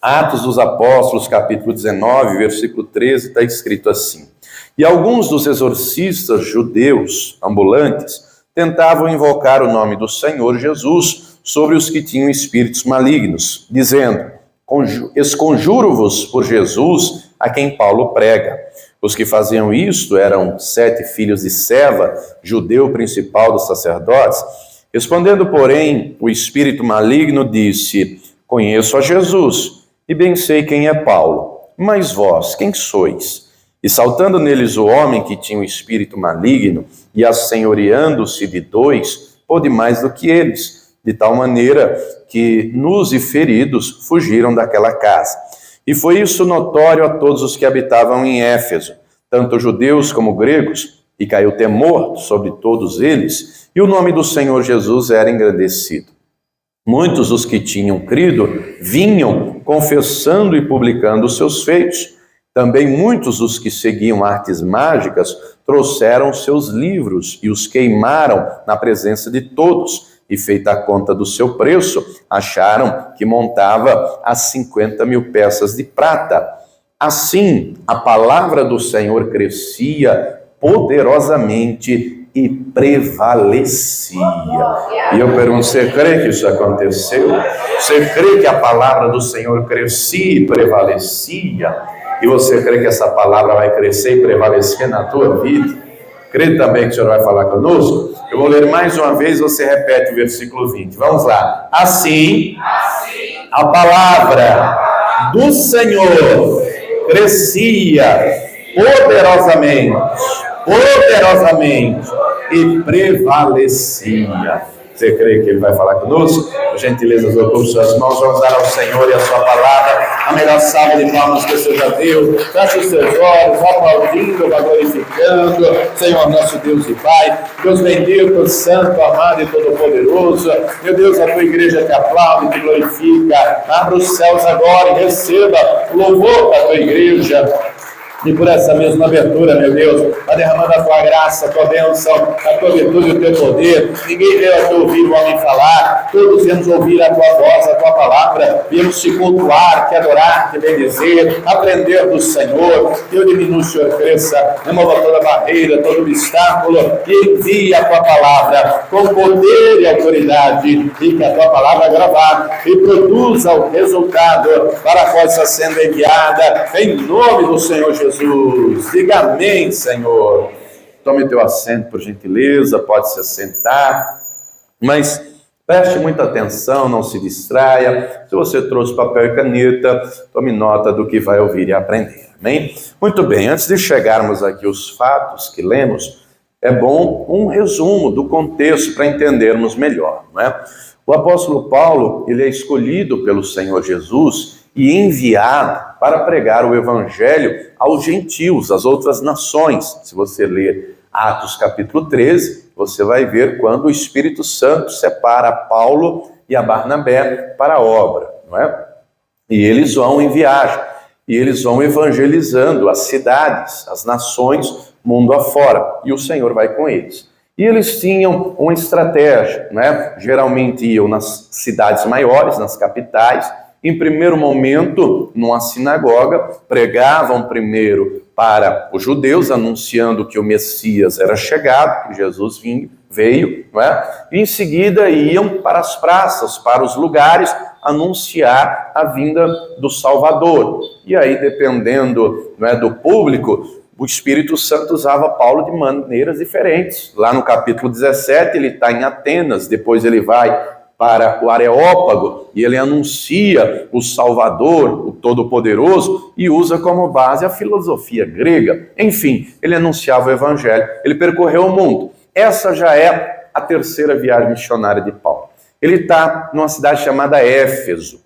Atos dos Apóstolos, capítulo 19, versículo 13, está escrito assim: E alguns dos exorcistas judeus ambulantes tentavam invocar o nome do Senhor Jesus sobre os que tinham espíritos malignos, dizendo: Esconjuro-vos por Jesus, a quem Paulo prega. Os que faziam isto eram 7 filhos de Seva, judeu principal dos sacerdotes. Respondendo, porém, o espírito maligno disse: Conheço a Jesus, e bem sei quem é Paulo. Mas vós, quem sois? E saltando neles o homem que tinha o espírito maligno, e assenhoreando-se de 2, pôde mais do que eles, de tal maneira que nus e feridos fugiram daquela casa. E foi isso notório a todos os que habitavam em Éfeso, tanto judeus como gregos, e caiu temor sobre todos eles, e o nome do Senhor Jesus era engrandecido. Muitos dos que tinham crido vinham confessando e publicando os seus feitos. Também muitos dos que seguiam artes mágicas trouxeram seus livros e os queimaram na presença de todos, e feita a conta do seu preço, acharam que montava a 50.000 peças de prata. Assim, a palavra do Senhor crescia poderosamente e prevalecia. E eu pergunto, você crê que isso aconteceu? Você crê que a palavra do Senhor crescia e prevalecia? E você crê que essa palavra vai crescer e prevalecer na tua vida? Crê também que o Senhor vai falar conosco? Eu vou ler mais uma vez, você repete o versículo 20. Vamos lá. Assim, a palavra do Senhor crescia poderosamente e prevalecia. Você crê que Ele vai falar conosco? Por gentileza, por suas mãos, vamos dar ao Senhor e a sua palavra a melhor salva de palmas que você já deu. Feche os seus olhos, aplaudindo, glorificando, Senhor nosso Deus e Pai, Deus bendito, santo, amado e todo-poderoso. Meu Deus, a tua igreja te aplaude, te glorifica. Abra os céus agora e receba o louvor da tua igreja. E por essa mesma abertura, meu Deus, vai derramando a tua graça, a tua bênção, a tua virtude e o teu poder. Ninguém veio aqui ouvir o homem falar, todos viemos ouvir a tua voz, a tua palavra, viemos te cultuar, te adorar, te bendizer, aprender do Senhor. Deus diminui, Senhor, cresça, remova toda barreira, todo obstáculo, e envie a tua palavra com poder e autoridade, e que a tua palavra gravar e produza o resultado para a qual está sendo enviada, em nome do Senhor Jesus. Diga amém, Senhor. Tome teu assento, por gentileza, pode se assentar, mas preste muita atenção, não se distraia. Se você trouxe papel e caneta, tome nota do que vai ouvir e aprender, amém? Muito bem, antes de chegarmos aqui aos fatos que lemos, é bom um resumo do contexto para entendermos melhor, não é? O apóstolo Paulo, ele é escolhido pelo Senhor Jesus e enviado para pregar o evangelho aos gentios, às outras nações. Se você ler Atos capítulo 13, você vai ver quando o Espírito Santo separa Paulo e a Barnabé para a obra, não é? E eles vão em viagem, e eles vão evangelizando as cidades, as nações, mundo afora, e o Senhor vai com eles. E eles tinham uma estratégia, né? Geralmente iam nas cidades maiores, nas capitais. Em primeiro momento, numa sinagoga, pregavam primeiro para os judeus, anunciando que o Messias era chegado, que Jesus veio, não é? E em seguida iam para as praças, para os lugares, anunciar a vinda do Salvador. E aí, dependendo, não é, do público, o Espírito Santo usava Paulo de maneiras diferentes. Lá no capítulo 17, ele está em Atenas, depois ele vai para o Areópago, e ele anuncia o Salvador, o Todo-Poderoso, e usa como base a filosofia grega. Enfim, ele anunciava o Evangelho, ele percorreu o mundo. Essa já é a terceira viagem missionária de Paulo. Ele está numa cidade chamada Éfeso.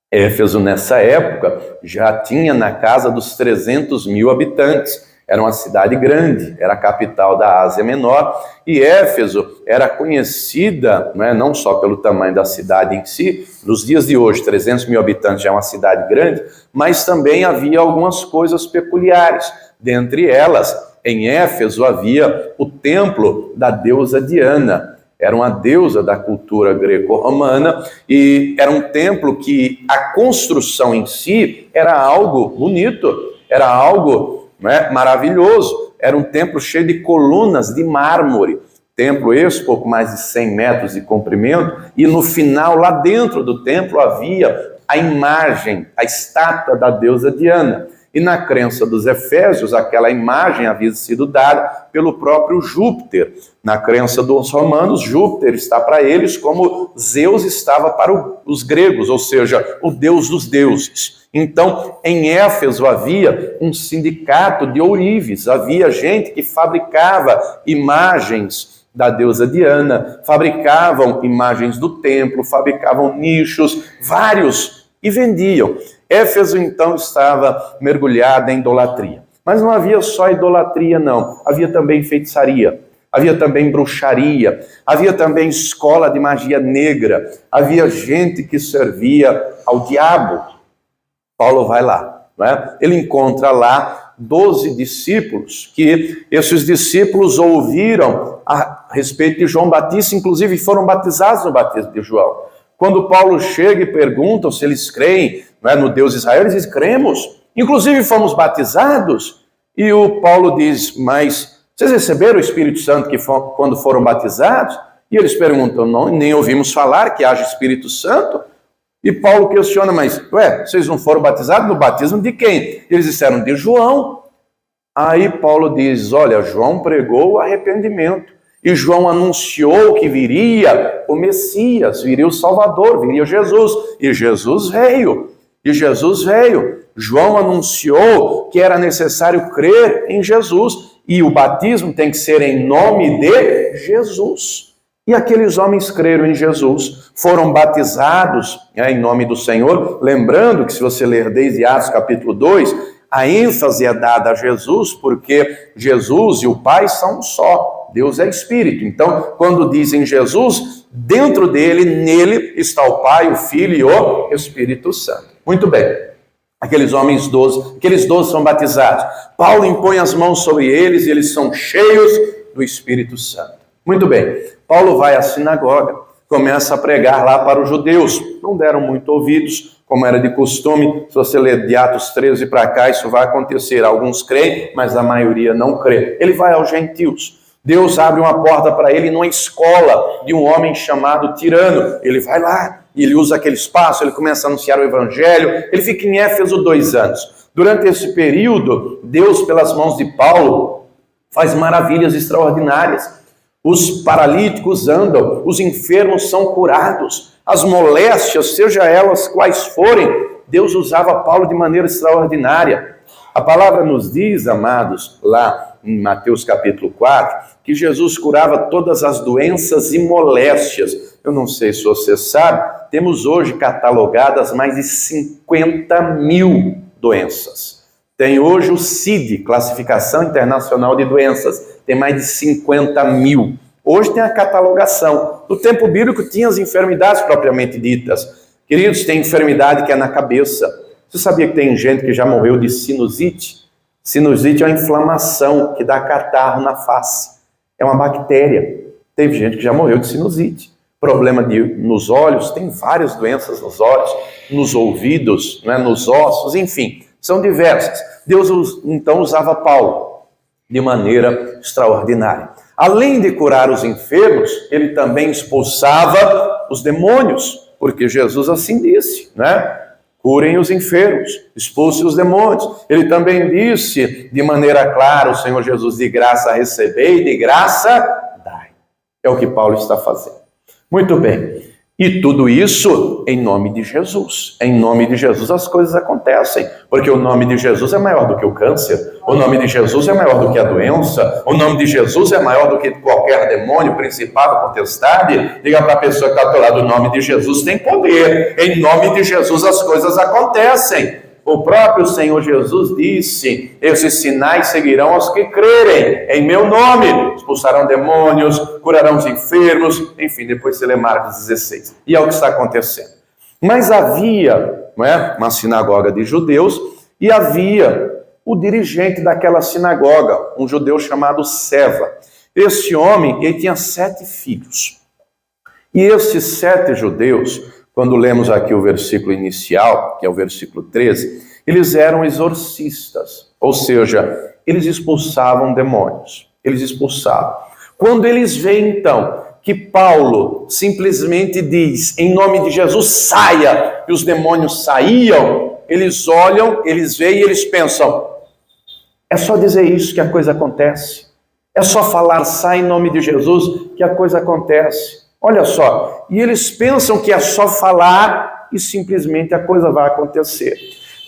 Éfeso, nessa época, já tinha na casa dos 300.000 habitantes. Era uma cidade grande, era a capital da Ásia Menor, e Éfeso era conhecida, não só pelo tamanho da cidade em si, nos dias de hoje 300.000 habitantes já é uma cidade grande, mas também havia algumas coisas peculiares. Dentre elas, em Éfeso havia o templo da deusa Diana. era uma deusa da cultura greco-romana, e era um templo que a construção em si era algo bonito, era algo, né, maravilhoso. Era um templo cheio de colunas de mármore. Templo esse, pouco mais de 100 metros de comprimento, e no final, lá dentro do templo, havia a imagem, a estátua da deusa Diana. E na crença dos efésios, aquela imagem havia sido dada pelo próprio Júpiter. Na crença dos romanos, Júpiter está para eles como Zeus estava para os gregos, ou seja, o deus dos deuses. Então, em Éfeso havia um sindicato de ourives, havia gente que fabricava imagens da deusa Diana, fabricavam imagens do templo, fabricavam nichos, vários, e vendiam. Éfeso, então, estava mergulhada em idolatria. Mas não havia só idolatria, não. Havia também feitiçaria, havia também bruxaria, havia também escola de magia negra, havia gente que servia ao diabo. Paulo vai lá, não é? Ele encontra lá 12 discípulos, que esses discípulos ouviram a respeito de João Batista, inclusive foram batizados no batismo de João. Quando Paulo chega e pergunta se eles creem, não é, no Deus de Israel, eles dizem, cremos, inclusive fomos batizados. E o Paulo diz, mas vocês receberam o Espírito Santo quando foram batizados? E eles perguntam, não, nem ouvimos falar que haja Espírito Santo. E Paulo questiona, mas, vocês não foram batizados no batismo de quem? Eles disseram, de João. Aí Paulo diz, olha, João pregou o arrependimento. E João anunciou que viria o Messias, viria o Salvador, viria Jesus. E Jesus veio. João anunciou que era necessário crer em Jesus. E o batismo tem que ser em nome de Jesus. E aqueles homens creram em Jesus, foram batizados em nome do Senhor. Lembrando que se você ler desde Atos capítulo 2, a ênfase é dada a Jesus, porque Jesus e o Pai são um só. Deus é Espírito. Então, quando dizem Jesus, dentro dele, nele, está o Pai, o Filho e o Espírito Santo. Muito bem. Aqueles 12 são batizados. Paulo impõe as mãos sobre eles e eles são cheios do Espírito Santo. Muito bem. Paulo vai à sinagoga, começa a pregar lá para os judeus. Não deram muito ouvidos, como era de costume. Se você ler de Atos 13 para cá, isso vai acontecer. Alguns creem, mas a maioria não crê. Ele vai aos gentios. Deus abre uma porta para ele numa escola de um homem chamado Tirano. Ele vai lá e ele usa aquele espaço, ele começa a anunciar o evangelho. Ele fica em Éfeso 2 anos. Durante esse período, Deus, pelas mãos de Paulo, faz maravilhas extraordinárias. Os paralíticos andam, os enfermos são curados, as moléstias, seja elas quais forem, Deus usava Paulo de maneira extraordinária. A palavra nos diz, amados, lá em Mateus capítulo 4, que Jesus curava todas as doenças e moléstias. Eu não sei se você sabe, temos hoje catalogadas mais de 50 mil doenças. Tem hoje o CID, Classificação Internacional de Doenças, tem mais de 50 mil. Hoje tem a catalogação. No tempo bíblico tinha as enfermidades propriamente ditas. Queridos, tem enfermidade que é na cabeça. Você sabia que tem gente que já morreu de sinusite? Sinusite é uma inflamação que dá catarro na face. É uma bactéria. Teve gente que já morreu de sinusite. Problema nos olhos, tem várias doenças nos olhos, nos ouvidos, né, nos ossos, enfim. São diversas. Deus, então, usava Paulo de maneira extraordinária. Além de curar os enfermos, ele também expulsava os demônios, porque Jesus assim disse, né? Curem os enfermos, expulsem os demônios. Ele também disse de maneira clara, o Senhor Jesus, de graça recebei, de graça dai. É o que Paulo está fazendo. Muito bem. E tudo isso em nome de Jesus. Em nome de Jesus as coisas acontecem, porque o nome de Jesus é maior do que o câncer, o nome de Jesus é maior do que a doença, o nome de Jesus é maior do que qualquer demônio, principado, potestade. Diga para a pessoa que está ao teu lado, o nome de Jesus tem poder. Em nome de Jesus as coisas acontecem. O próprio Senhor Jesus disse, esses sinais seguirão aos que crerem em meu nome, expulsarão demônios, curarão os enfermos, enfim, depois você lê Marcos 16. E é o que está acontecendo. Mas havia, não é, uma sinagoga de judeus e havia o dirigente daquela sinagoga, um judeu chamado Seva. Esse homem, ele tinha 7 filhos. E estes 7 judeus, quando lemos aqui o versículo inicial, que é o versículo 13, eles eram exorcistas, ou seja, eles expulsavam demônios, eles expulsavam. Quando eles veem, então, que Paulo simplesmente diz, em nome de Jesus, saia, e os demônios saíam, eles olham, eles veem e eles pensam, é só dizer isso que a coisa acontece. É só falar, sai em nome de Jesus, que a coisa acontece. Olha só, e eles pensam que é só falar e simplesmente a coisa vai acontecer.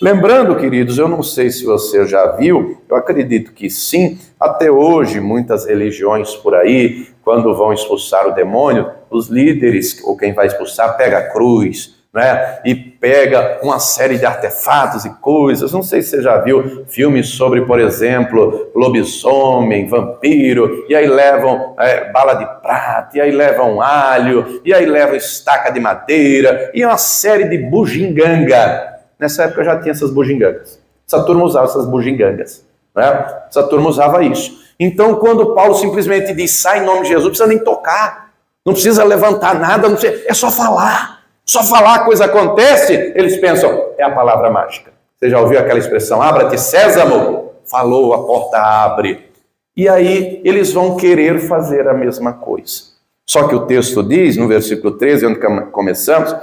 Lembrando, queridos, eu não sei se você já viu, eu acredito que sim, até hoje muitas religiões por aí, quando vão expulsar o demônio, os líderes, ou quem vai expulsar, pega a cruz, né? E pega uma série de artefatos e coisas. Não sei se você já viu filmes sobre, por exemplo, lobisomem, vampiro, e aí levam bala de prata, e aí levam alho, e aí levam estaca de madeira, e uma série de bugiganga. Nessa época já tinha essas bugigangas. Essa turma usava essas bugigangas, né? Essa turma usava isso. Então, quando Paulo simplesmente diz, sai em nome de Jesus, não precisa nem tocar, não precisa levantar nada, não precisa, é só falar. Só falar a coisa acontece, eles pensam, é a palavra mágica. Você já ouviu aquela expressão, abra-te Sésamo? Falou, a porta abre. E aí eles vão querer fazer a mesma coisa. Só que o texto diz, no versículo 13, onde começamos,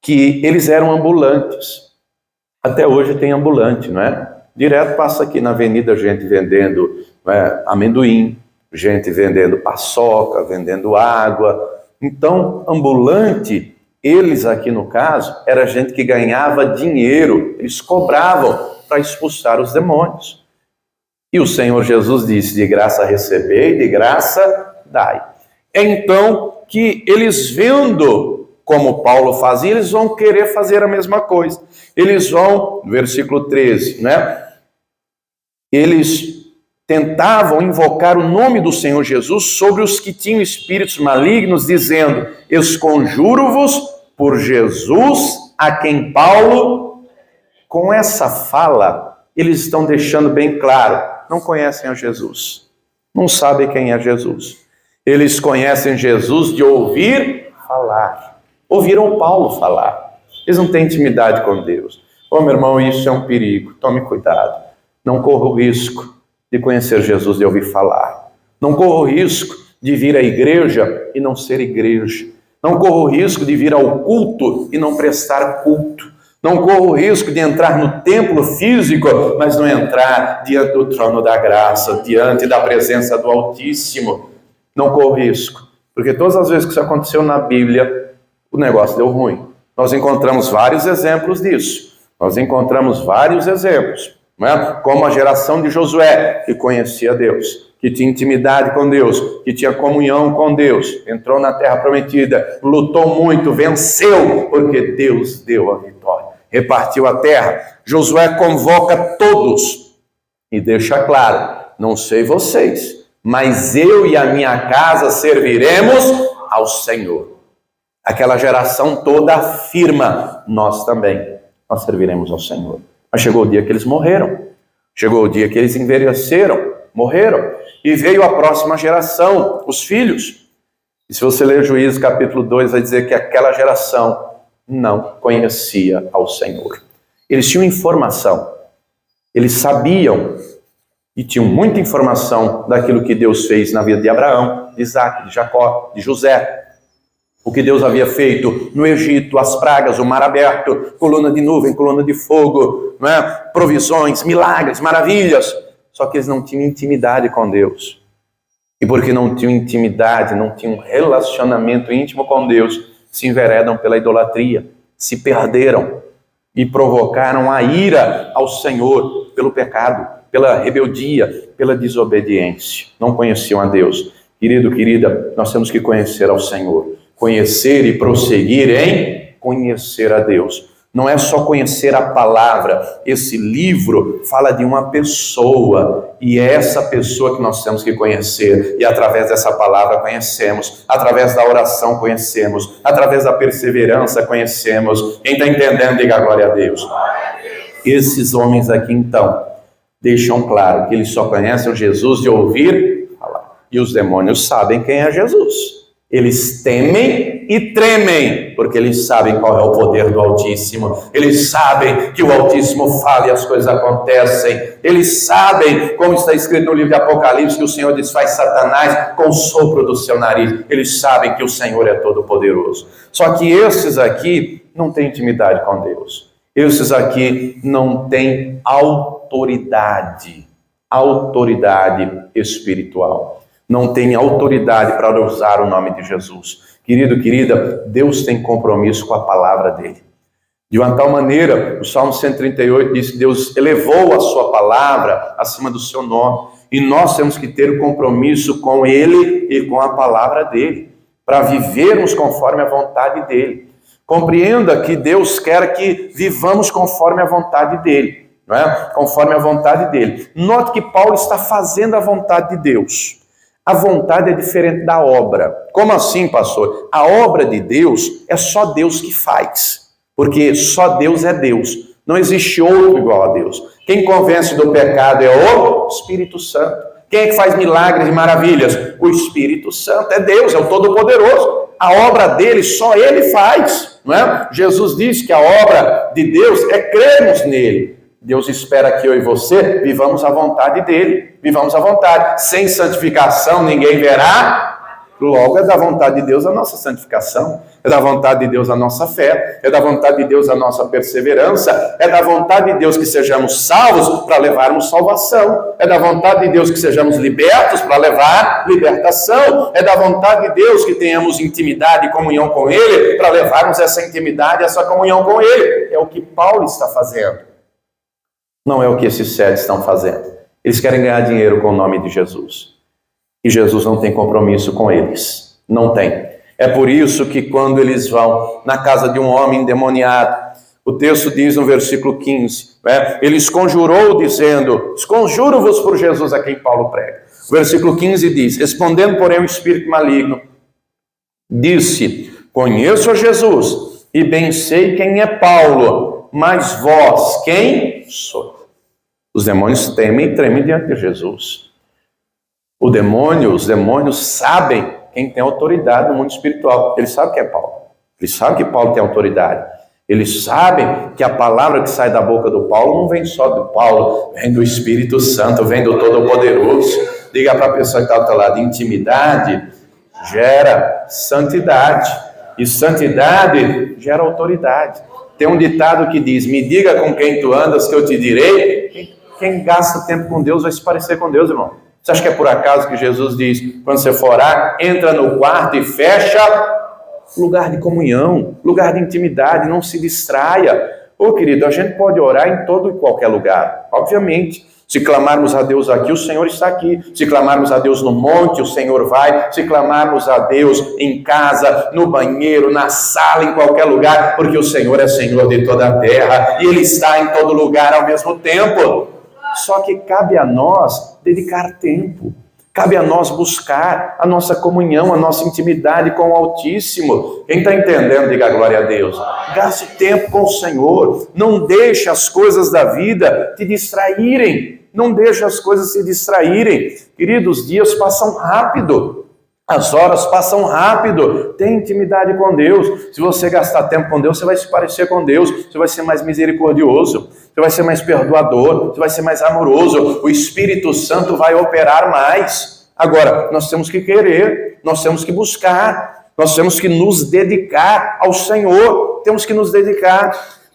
que eles eram ambulantes. Até hoje tem ambulante, não é? Direto passa aqui na avenida gente vendendo amendoim, gente vendendo paçoca, vendendo água. Então, ambulante, eles aqui no caso, era gente que ganhava dinheiro, eles cobravam para expulsar os demônios. E o Senhor Jesus disse, de graça recebei, de graça dai. É então que eles vendo como Paulo fazia, eles vão querer fazer a mesma coisa. Eles vão, versículo 13, né? Eles tentavam invocar o nome do Senhor Jesus sobre os que tinham espíritos malignos, dizendo, esconjuro-vos por Jesus, a quem Paulo, com essa fala, eles estão deixando bem claro, não conhecem a Jesus, não sabem quem é Jesus. Eles conhecem Jesus de ouvir falar, ouviram Paulo falar, eles não têm intimidade com Deus. Ô meu irmão, isso é um perigo, tome cuidado, não corra o risco de conhecer Jesus, de ouvir falar. Não corra o risco de vir à igreja e não ser igreja. Não corra o risco de vir ao culto e não prestar culto. Não corra o risco de entrar no templo físico, mas não entrar diante do trono da graça, diante da presença do Altíssimo. Não corra o risco, porque todas as vezes que isso aconteceu na Bíblia, o negócio deu ruim. Nós encontramos vários exemplos disso. Nós encontramos vários exemplos. Não é? Como a geração de Josué, que conhecia Deus, que tinha intimidade com Deus, que tinha comunhão com Deus, entrou na terra prometida, lutou muito, venceu, porque Deus deu a vitória, repartiu a terra. Josué convoca todos e deixa claro, não sei vocês, mas eu e a minha casa serviremos ao Senhor. Aquela geração toda afirma, nós também, nós serviremos ao Senhor. Mas chegou o dia que eles morreram, chegou o dia que eles envelheceram, morreram, e veio a próxima geração, os filhos. E se você ler Juízes capítulo 2, vai dizer que aquela geração não conhecia ao Senhor. Eles tinham informação, eles sabiam, e tinham muita informação daquilo que Deus fez na vida de Abraão, de Isaac, de Jacó, de José. O que Deus havia feito no Egito, as pragas, o mar aberto, coluna de nuvem, coluna de fogo, não é? Provisões, milagres, maravilhas. Só que eles não tinham intimidade com Deus. E porque não tinham intimidade, não tinham um relacionamento íntimo com Deus, se enveredam pela idolatria, se perderam e provocaram a ira ao Senhor pelo pecado, pela rebeldia, pela desobediência. Não conheciam a Deus. Querido, querida, nós temos que conhecer ao Senhor. Conhecer e prosseguir em conhecer a Deus. Não é só conhecer a palavra. Esse livro fala de uma pessoa, e é essa pessoa que nós temos que conhecer, e através dessa palavra conhecemos, através da oração conhecemos, através da perseverança conhecemos. Quem está entendendo, diga glória a Deus. Esses homens aqui então deixam claro que eles só conhecem Jesus de ouvir falar, e os demônios sabem quem é Jesus. Eles temem e tremem, porque eles sabem qual é o poder do Altíssimo. Eles sabem que o Altíssimo fala e as coisas acontecem. Eles sabem, como está escrito no livro de Apocalipse, que o Senhor desfaz Satanás com o sopro do seu nariz. Eles sabem que o Senhor é todo-poderoso. Só que esses aqui não têm intimidade com Deus. Esses aqui não têm autoridade espiritual. Não tem autoridade para usar o nome de Jesus. Querido, querida, Deus tem compromisso com a palavra dele. De uma tal maneira, o Salmo 138 diz que Deus elevou a sua palavra acima do seu nome. E nós temos que ter o compromisso com ele e com a palavra dele, para vivermos conforme a vontade dele. Compreenda que Deus quer que vivamos conforme a vontade dele, não é? Conforme a vontade dele. Note que Paulo está fazendo a vontade de Deus. A vontade é diferente da obra. Como assim, pastor? A obra de Deus é só Deus que faz. Porque só Deus é Deus. Não existe outro igual a Deus. Quem convence do pecado é o Espírito Santo. Quem é que faz milagres e maravilhas? O Espírito Santo. É Deus, é o Todo-Poderoso. A obra dele, só ele faz. Não é? Jesus disse que a obra de Deus é crermos nele. Deus espera que eu e você vivamos a vontade dele, vivamos a vontade. Sem santificação ninguém verá. Logo é da vontade de Deus a nossa santificação, é da vontade de Deus a nossa fé, é da vontade de Deus a nossa perseverança, é da vontade de Deus que sejamos salvos para levarmos salvação, é da vontade de Deus que sejamos libertos para levar libertação, é da vontade de Deus que tenhamos intimidade e comunhão com Ele para levarmos essa intimidade, essa comunhão com Ele. É o que Paulo está fazendo. Não é o que esses 7 estão fazendo. Eles querem ganhar dinheiro com o nome de Jesus. E Jesus não tem compromisso com eles. Não tem. É por isso que quando eles vão na casa de um homem endemoniado, o texto diz no versículo 15, eles conjurou dizendo, conjuro-vos por Jesus a quem Paulo prega. O versículo 15 diz, respondendo porém o espírito maligno, disse, conheço a Jesus e bem sei quem é Paulo, mas vós, quem sois? Os demônios temem e tremem diante de Jesus. Os demônios sabem quem tem autoridade no mundo espiritual. Eles sabem que é Paulo. Eles sabem que Paulo tem autoridade. Eles sabem que a palavra que sai da boca do Paulo não vem só do Paulo, vem do Espírito Santo, vem do Todo-Poderoso. Diga para a pessoa que está ao teu lado, intimidade gera santidade. E santidade gera autoridade. Tem um ditado que diz, me diga com quem tu andas que eu te direi. Quem gasta tempo com Deus vai se parecer com Deus, irmão. Você acha que é por acaso que Jesus diz, quando você for orar, entra no quarto e fecha lugar de comunhão, lugar de intimidade, não se distraia. Ô querido, a gente pode orar em todo e qualquer lugar, obviamente. Se clamarmos a Deus aqui, o Senhor está aqui. Se clamarmos a Deus no monte, o Senhor vai. Se clamarmos a Deus em casa, no banheiro, na sala, em qualquer lugar, porque o Senhor é Senhor de toda a terra e Ele está em todo lugar ao mesmo tempo. Só que cabe a nós dedicar tempo, cabe a nós buscar a nossa comunhão, a nossa intimidade com o Altíssimo. Quem está entendendo, diga glória a Deus. Gaste tempo com o Senhor, não deixe as coisas da vida te distraírem, não deixe as coisas se distraírem. Queridos, os dias passam rápido. As horas passam rápido. Tem intimidade com Deus. Se você gastar tempo com Deus, você vai se parecer com Deus. Você vai ser mais misericordioso. Você vai ser mais perdoador. Você vai ser mais amoroso. O Espírito Santo vai operar mais. Agora, nós temos que querer. Nós temos que buscar. Nós temos que nos dedicar ao Senhor. Temos que nos dedicar.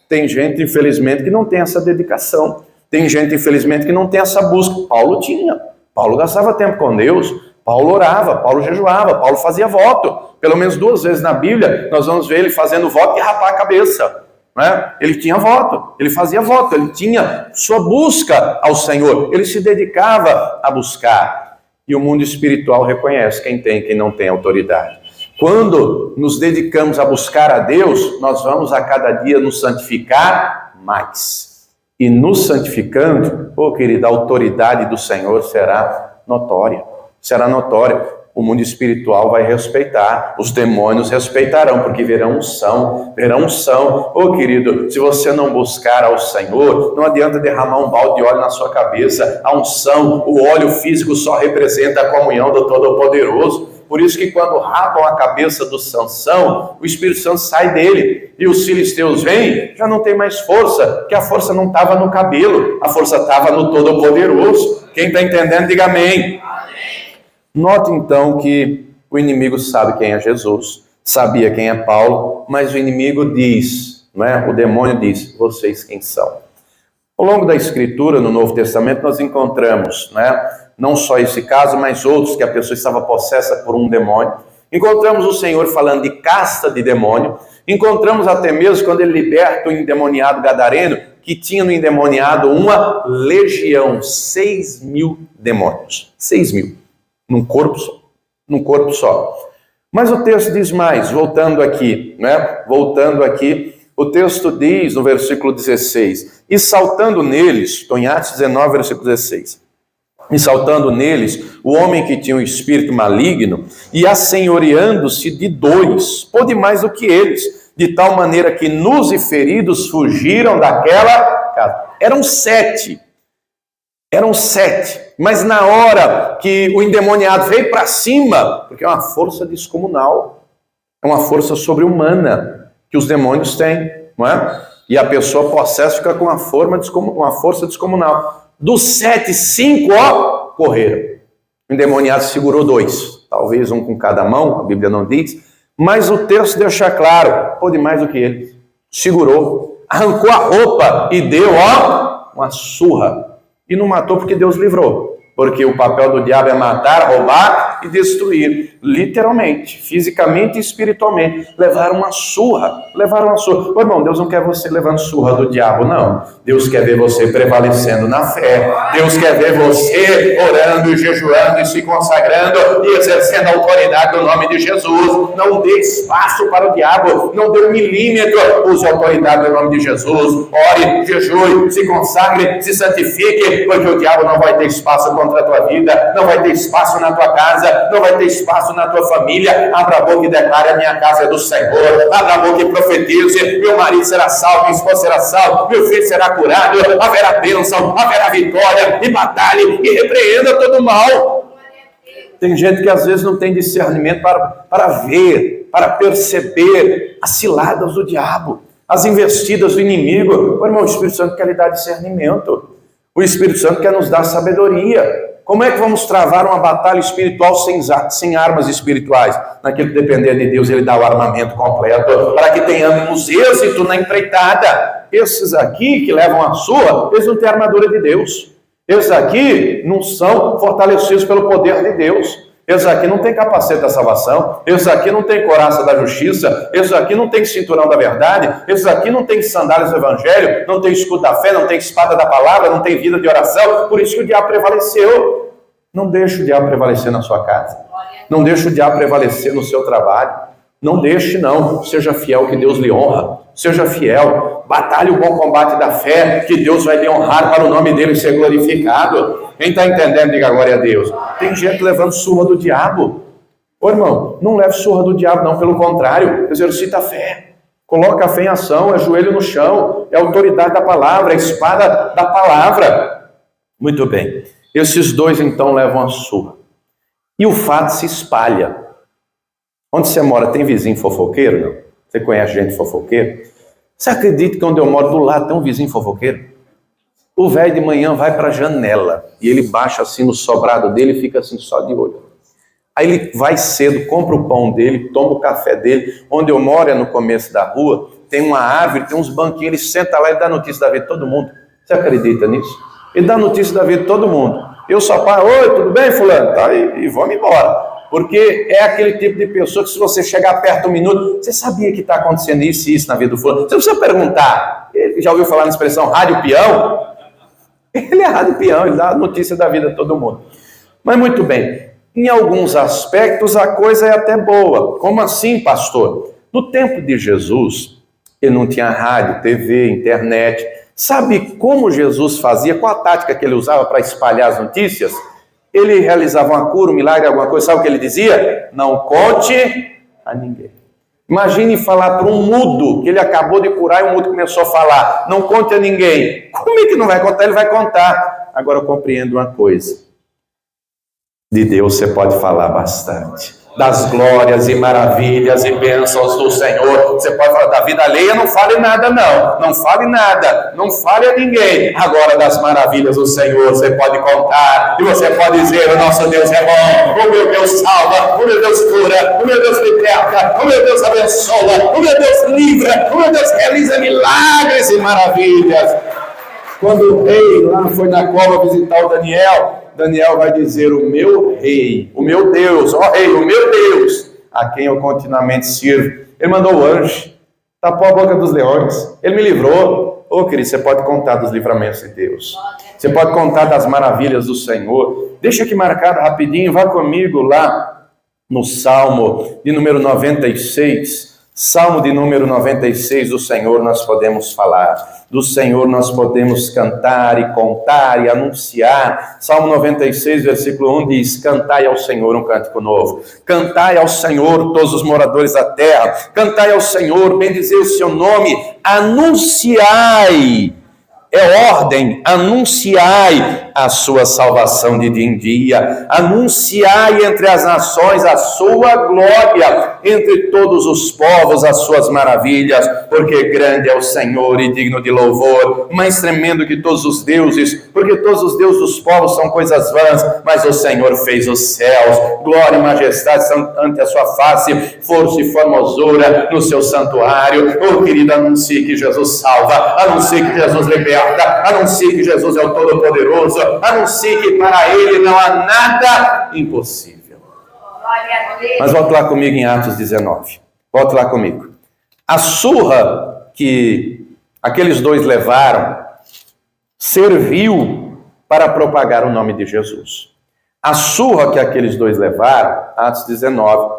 Tem gente, infelizmente, que não tem essa dedicação. Tem gente, infelizmente, que não tem essa busca. Paulo tinha. Paulo gastava tempo com Deus. Paulo orava, Paulo jejuava, Paulo fazia voto. Pelo menos 2 vezes na Bíblia, nós vamos ver ele fazendo voto e rapar a cabeça. Né? Ele tinha voto, ele fazia voto, ele tinha sua busca ao Senhor. Ele se dedicava a buscar. E o mundo espiritual reconhece quem tem e quem não tem autoridade. Quando nos dedicamos a buscar a Deus, nós vamos a cada dia nos santificar mais. E nos santificando, querida, a autoridade do Senhor será notória. Será notória. O mundo espiritual vai respeitar, os demônios respeitarão, porque verão unção. Querido, se você não buscar ao Senhor, não adianta derramar um balde de óleo na sua cabeça. A unção, o óleo físico só representa a comunhão do Todo-Poderoso. Por isso que quando rapam a cabeça do Sansão, o Espírito Santo sai dele. E os filisteus vêm, já não tem mais força, porque a força não estava no cabelo, a força estava no Todo-Poderoso. Quem está entendendo, diga amém. Note então que o inimigo sabe quem é Jesus, sabia quem é Paulo, mas o inimigo diz, não é? O demônio diz, vocês quem são? Ao longo da Escritura, no Novo Testamento, nós encontramos, não só esse caso, mas outros que a pessoa estava possessa por um demônio. Encontramos o Senhor falando de casta de demônio. Encontramos até mesmo quando ele liberta o endemoniado gadareno, que tinha no endemoniado uma legião, 6.000 demônios. 6.000, num corpo só. Mas o texto diz mais, voltando aqui, o texto diz no versículo 16, e saltando neles, estou em Atos 19, versículo 16, e saltando neles, o homem que tinha um espírito maligno, e assenhoreando-se de dois, pôde mais do que eles, de tal maneira que nus e feridos fugiram daquela casa. Eram sete, mas na hora que o endemoniado veio para cima, porque é uma força descomunal, é uma força sobre-humana que os demônios têm, não é? E a pessoa possessa fica com uma força descomunal. Dos 7, 5, correram. O endemoniado segurou 2, talvez um com cada mão, a Bíblia não diz, mas o texto deixa claro, pôde mais do que ele. Segurou, arrancou a roupa e deu, uma surra. E não matou porque Deus livrou. Porque o papel do diabo é matar, roubar e destruir. Literalmente, fisicamente e espiritualmente. Levaram uma surra. Ô, irmão, Deus não quer você levando surra do diabo, não. Deus quer ver você prevalecendo na fé. Deus quer ver você orando e jejuando e se consagrando e exercendo a autoridade no nome de Jesus. Não dê espaço para o diabo. Não dê 1 milímetro. Use a autoridade no nome de Jesus. Ore, jejue, se consagre, se santifique, porque o diabo não vai ter espaço contra a tua vida, não vai ter espaço na tua casa, não vai ter espaço na tua família. Abra a boca e declare: a minha casa é do Senhor. Abra a boca e profetize: meu marido será salvo, minha esposa será salva, meu filho será curado, haverá bênção, haverá vitória, e batalhe, e repreenda todo o mal. Tem gente que às vezes não tem discernimento para ver, para perceber as ciladas do diabo, as investidas do inimigo. O irmão, o Espírito Santo quer lhe dar discernimento. O Espírito Santo quer nos dar sabedoria. Como é que vamos travar uma batalha espiritual sem armas espirituais? Naquilo que depender de Deus, Ele dá o armamento completo, para que tenhamos êxito na empreitada. Esses aqui que levam a sua, eles não têm a armadura de Deus. Esses aqui não são fortalecidos pelo poder de Deus. Esses aqui não tem capacete da salvação, esses aqui não tem couraça da justiça, esses aqui não tem cinturão da verdade, esses aqui não tem sandálias do evangelho, não tem escudo da fé, não tem espada da palavra, não tem vida de oração. Por isso que o diabo prevaleceu. Não deixe o diabo prevalecer na sua casa, não deixe o diabo prevalecer no seu trabalho, não deixe não, seja fiel que Deus lhe honra, seja fiel, batalhe o bom combate da fé, que Deus vai lhe honrar para o nome dele ser glorificado. Quem está entendendo, diga glória a Deus. Tem gente levando surra do diabo. Ô irmão, não leve surra do diabo não, pelo contrário, exercita a fé. Coloca a fé em ação, é joelho no chão, é a autoridade da palavra, é a espada da palavra. Muito bem, esses dois então levam a surra. E o fato se espalha. Onde você mora tem vizinho fofoqueiro, não? Você conhece gente fofoqueira? Você acredita que onde eu moro do lado tem um vizinho fofoqueiro? O velho de manhã vai para a janela e ele baixa assim no sobrado dele e fica assim só de olho. Aí ele vai cedo, compra o pão dele, toma o café dele. Onde eu moro é no começo da rua, tem uma árvore, tem uns banquinhos, ele senta lá e dá notícia da vida de todo mundo. Você acredita nisso? Ele dá notícia da vida de todo mundo. Eu só paro: oi, tudo bem, fulano? Tá, e vamos embora. Porque é aquele tipo de pessoa que se você chegar perto 1 minuto, você sabia que está acontecendo isso e isso na vida do fulano. Você não precisa perguntar. Ele já ouviu falar na expressão rádio peão? Ele é rádio peão, ele dá notícia da vida de todo mundo. Mas muito bem, em alguns aspectos a coisa é até boa. Como assim, pastor? No tempo de Jesus, ele não tinha rádio, TV, internet. Sabe como Jesus fazia? Qual a tática que ele usava para espalhar as notícias? Ele realizava uma cura, um milagre, alguma coisa. Sabe o que ele dizia? Não conte a ninguém. Imagine falar para um mudo, que ele acabou de curar e o mudo começou a falar: não conte a ninguém. Como é que não vai contar? Ele vai contar. Agora eu compreendo uma coisa: de Deus você pode falar bastante. das glórias e maravilhas e bênçãos do Senhor. Você pode falar da vida alheia, não fale nada não, não fale nada, não fale a ninguém. Agora das maravilhas do Senhor você pode contar, e você pode dizer: o nosso Deus é bom, o meu Deus salva, o meu Deus cura, o meu Deus liberta, o meu Deus abençoa, o meu Deus livra, o meu Deus realiza milagres e maravilhas. Quando o rei lá foi na cova visitar o Daniel, Daniel vai dizer: o meu rei, o meu Deus, ó rei, o meu Deus, a quem eu continuamente sirvo. Ele mandou o anjo, tapou a boca dos leões, ele me livrou. Ô querido, você pode contar dos livramentos de Deus, você pode contar das maravilhas do Senhor. Deixa aqui marcado rapidinho, vá comigo lá no Salmo de número 96. Salmo de número 96, do Senhor nós podemos falar, do Senhor nós podemos cantar e contar e anunciar. Salmo 96, versículo 1 diz: cantai ao Senhor um cântico novo, cantai ao Senhor todos os moradores da terra, cantai ao Senhor, bendizei o seu nome, anunciai, é ordem, anunciai a sua salvação de dia em dia, anunciai entre as nações a sua glória, entre todos os povos as suas maravilhas, porque grande é o Senhor e digno de louvor, mais tremendo que todos os deuses, porque todos os deuses dos povos são coisas vãs, mas o Senhor fez os céus, glória e majestade são ante a sua face, força e formosura no seu santuário. Oh querido, anuncie que Jesus salva, anuncie que Jesus liberta, anuncie que Jesus é o Todo-Poderoso, anuncie que para Ele não há nada impossível. Mas volte lá comigo em Atos 19. Volte lá comigo. A surra que aqueles dois levaram serviu para propagar o nome de Jesus. A surra que aqueles dois levaram, Atos 19,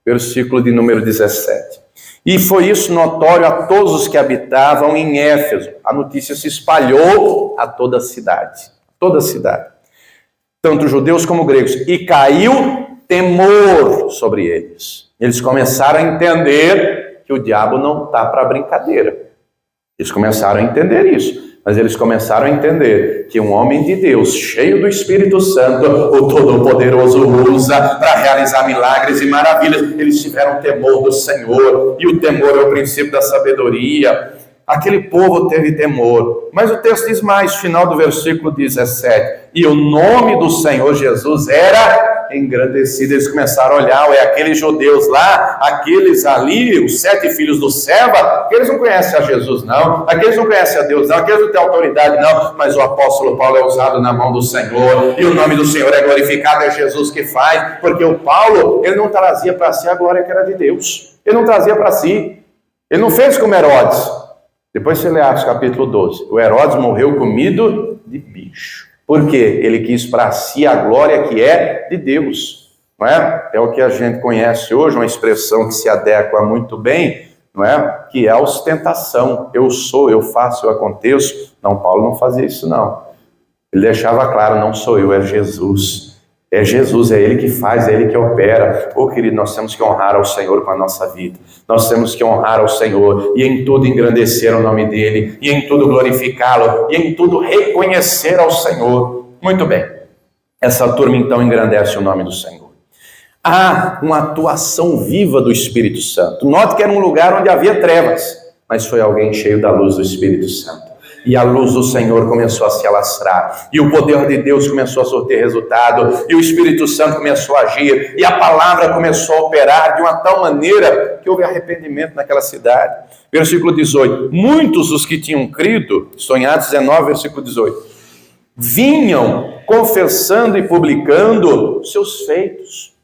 versículo de número 17. E foi isso notório a todos os que habitavam em Éfeso. A notícia se espalhou a toda a cidade. Toda a cidade. Tanto judeus como gregos. E caiu temor sobre eles. Eles começaram a entender que o diabo não está para brincadeira. Eles começaram a entender isso. Mas eles começaram a entender que um homem de Deus, cheio do Espírito Santo, o Todo-Poderoso usa para realizar milagres e maravilhas. Eles tiveram temor do Senhor, e o temor é o princípio da sabedoria. Aquele povo teve temor. Mas o texto diz mais, final do versículo 17: e o nome do Senhor Jesus era engrandecido. Eles começaram a olhar, aqueles judeus lá, aqueles ali, os 7 filhos do Seba, aqueles não conhecem a Jesus não, aqueles não conhecem a Deus não, aqueles não têm autoridade não, mas o apóstolo Paulo é usado na mão do Senhor, e o nome do Senhor é glorificado, é Jesus que faz, porque o Paulo, ele não trazia para si a glória que era de Deus, ele não trazia para si, ele não fez como Herodes. Depois você lê Atos capítulo 12, o Herodes morreu comido de bicho. Por quê? Ele quis para si a glória que é de Deus, não é? É o que a gente conhece hoje, uma expressão que se adequa muito bem, não é? Que é a ostentação. Eu sou, eu faço, eu aconteço. Não, Paulo não fazia isso não. Ele deixava claro: não sou eu, é Jesus. É Jesus, é Ele que faz, é Ele que opera. Oh querido, nós temos que honrar ao Senhor com a nossa vida. Nós temos que honrar ao Senhor e em tudo engrandecer o nome dEle, e em tudo glorificá-lo, e em tudo reconhecer ao Senhor. Muito bem, essa turma então engrandece o nome do Senhor. Há uma atuação viva do Espírito Santo. Note que era um lugar onde havia trevas, mas foi alguém cheio da luz do Espírito Santo. E a luz do Senhor começou a se alastrar, e o poder de Deus começou a surtir resultado, e o Espírito Santo começou a agir, e a palavra começou a operar de uma tal maneira que houve arrependimento naquela cidade. Versículo 18: muitos dos que tinham crido, estou em Atos 19, versículo 18, vinham confessando e publicando seus feitos.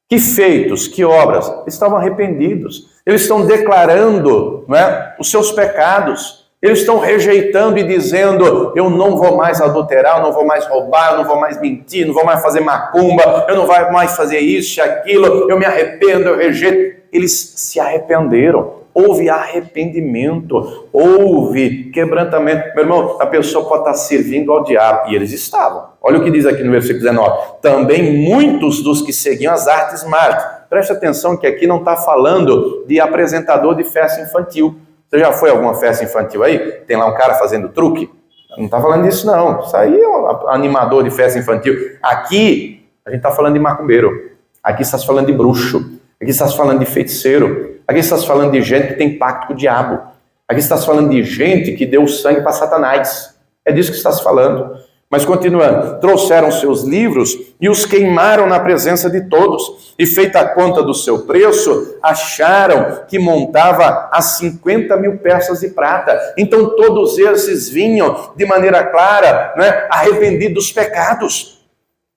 Que feitos, que obras? Eles estavam arrependidos, eles estão declarando, não é, os seus pecados. Eles estão rejeitando e dizendo: eu não vou mais adulterar, eu não vou mais roubar, eu não vou mais mentir, não vou mais fazer macumba, eu não vou mais fazer isso e aquilo, eu me arrependo, eu rejeito. Eles se arrependeram, houve arrependimento, houve quebrantamento. Meu irmão, a pessoa pode estar servindo ao diabo, e eles estavam. Olha o que diz aqui no versículo 19: também muitos dos que seguiam as artes mágicas. Preste atenção que aqui não está falando de apresentador de festa infantil. Você já foi a alguma festa infantil aí? Tem lá um cara fazendo truque? Não está falando disso não. Isso aí é um animador de festa infantil. Aqui, a gente está falando de macumbeiro. Aqui estás falando de bruxo. Aqui estás falando de feiticeiro. Aqui estás falando de gente que tem pacto com o diabo. Aqui estás falando de gente que deu sangue para Satanás. É disso que estás falando. Mas continuando, trouxeram seus livros e os queimaram na presença de todos. E feita a conta do seu preço, acharam que montava a 50 mil peças de prata. Então todos esses vinham de maneira clara, né, arrependidos dos pecados.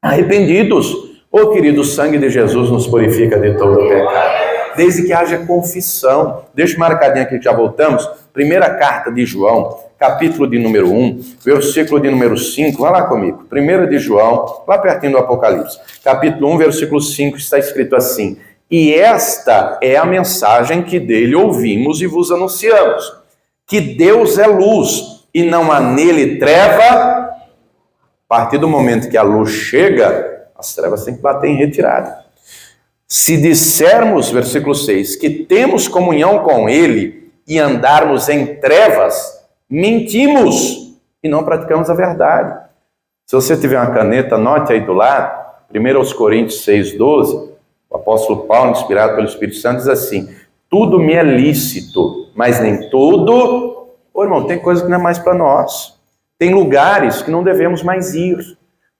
Arrependidos. Ô querido, o sangue de Jesus nos purifica de todo o pecado. Desde que haja confissão. Deixa marcadinho aqui que já voltamos. Primeira carta de João, capítulo de número 1, versículo de número 5, vai lá comigo. 1 de João, lá pertinho do Apocalipse. Capítulo 1, versículo 5, está escrito assim: e esta é a mensagem que dele ouvimos e vos anunciamos, que Deus é luz e não há nele treva. A partir do momento que a luz chega, as trevas têm que bater em retirada. Se dissermos, versículo 6, que temos comunhão com ele e andarmos em trevas, mentimos e não praticamos a verdade. Se você tiver uma caneta, anote aí do lado, 1 Coríntios 6,12, o apóstolo Paulo, inspirado pelo Espírito Santo, diz assim: tudo me é lícito, mas nem tudo. Ô irmão, tem coisa que não é mais para nós. Tem lugares que não devemos mais ir.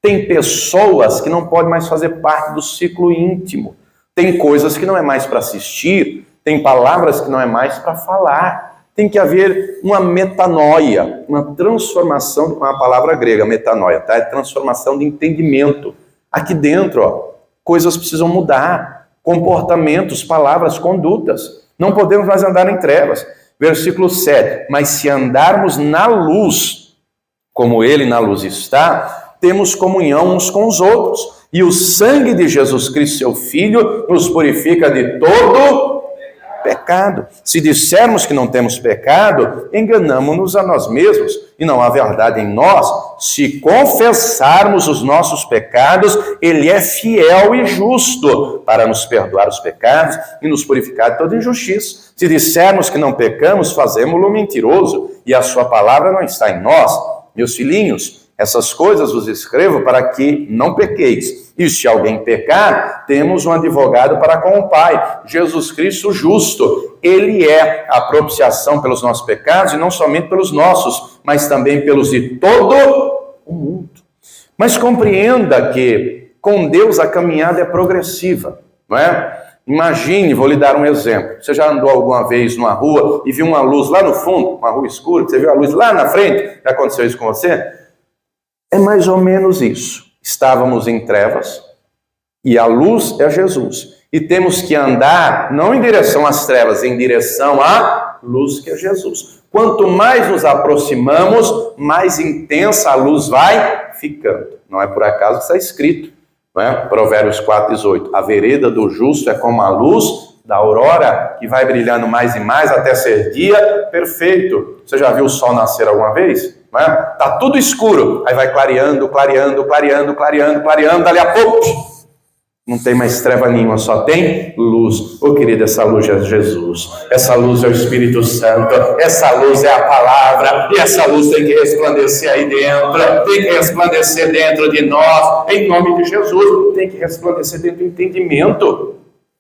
Tem pessoas que não podem mais fazer parte do ciclo íntimo. Tem coisas que não é mais para assistir. Tem palavras que não é mais para falar. Tem que haver uma metanoia, uma transformação, uma palavra grega, metanoia, tá? É transformação de entendimento. Aqui dentro, ó, coisas precisam mudar. Comportamentos, palavras, condutas. Não podemos mais andar em trevas. Versículo 7. Mas se andarmos na luz, como ele na luz está, temos comunhão uns com os outros. E o sangue de Jesus Cristo, seu Filho, nos purifica de todo pecado. Se dissermos que não temos pecado, enganamo-nos a nós mesmos e não há verdade em nós. Se confessarmos os nossos pecados, ele é fiel e justo para nos perdoar os pecados e nos purificar de toda injustiça. Se dissermos que não pecamos, fazemo-lo mentiroso e a sua palavra não está em nós. Meus filhinhos, essas coisas vos escrevo para que não pequeis. E se alguém pecar, temos um advogado para com o Pai, Jesus Cristo justo. Ele é a propiciação pelos nossos pecados, e não somente pelos nossos, mas também pelos de todo o mundo. Mas compreenda que com Deus a caminhada é progressiva, não é? Imagine, vou lhe dar um exemplo. Você já andou alguma vez numa rua e viu uma luz lá no fundo, uma rua escura, você viu a luz lá na frente? Já aconteceu isso com você? É mais ou menos isso. Estávamos em trevas e a luz é Jesus. E temos que andar não em direção às trevas, em direção à luz que é Jesus. Quanto mais nos aproximamos, mais intensa a luz vai ficando. Não é por acaso que está escrito, não é? Provérbios 4:18. A vereda do justo é como a luz da aurora, que vai brilhando mais e mais até ser dia perfeito. Você já viu o sol nascer alguma vez? Está tudo escuro, aí vai clareando, dali a pouco não tem mais treva nenhuma, só tem luz. Ô querido, essa luz é Jesus, essa luz é o Espírito Santo, essa luz é a palavra, e essa luz tem que resplandecer aí dentro, tem que resplandecer dentro de nós, em nome de Jesus, tem que resplandecer dentro do entendimento.